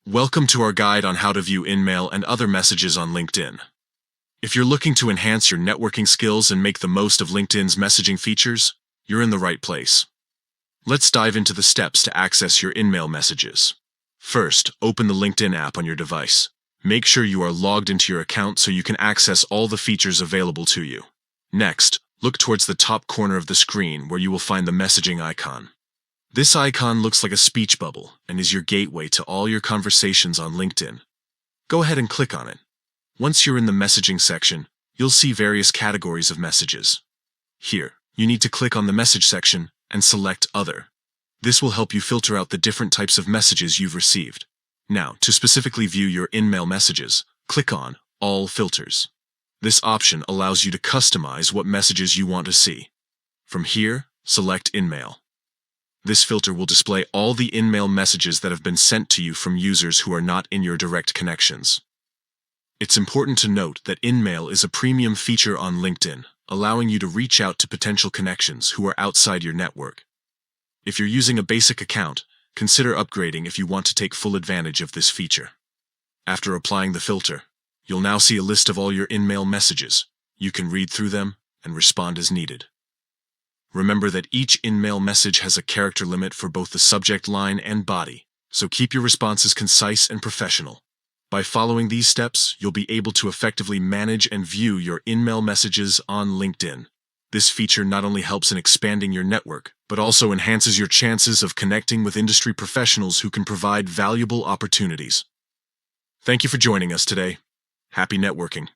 Welcome to our guide on how to view InMail and other messages on LinkedIn. If you're looking to enhance your networking skills and make the most of LinkedIn's messaging features, you're in the right place. Let's dive into the steps to access your InMail messages. First, open the LinkedIn app on your device. Make sure you are logged into your account so you can access all the features available to you. Next, look towards the top corner of the screen where you will find the messaging icon. This icon looks like a speech bubble and is your gateway to all your conversations on LinkedIn. Go ahead and click on it. Once you're in the messaging section, you'll see various categories of messages. Here, you need to click on the message section and select Other. This will help you filter out the different types of messages you've received. Now, to specifically view your InMail messages, click on All Filters. This option allows you to customize what messages you want to see. From here, select InMail. This filter will display all the InMail messages that have been sent to you from users who are not in your direct connections. It's important to note that InMail is a premium feature on LinkedIn, allowing you to reach out to potential connections who are outside your network. If you're using a basic account, consider upgrading if you want to take full advantage of this feature. After applying the filter, you'll now see a list of all your InMail messages. You can read through them and respond as needed. Remember that each InMail message has a character limit for both the subject line and body, so keep your responses concise and professional. By following these steps, you'll be able to effectively manage and view your InMail messages on LinkedIn. This feature not only helps in expanding your network, but also enhances your chances of connecting with industry professionals who can provide valuable opportunities. Thank you for joining us today. Happy networking.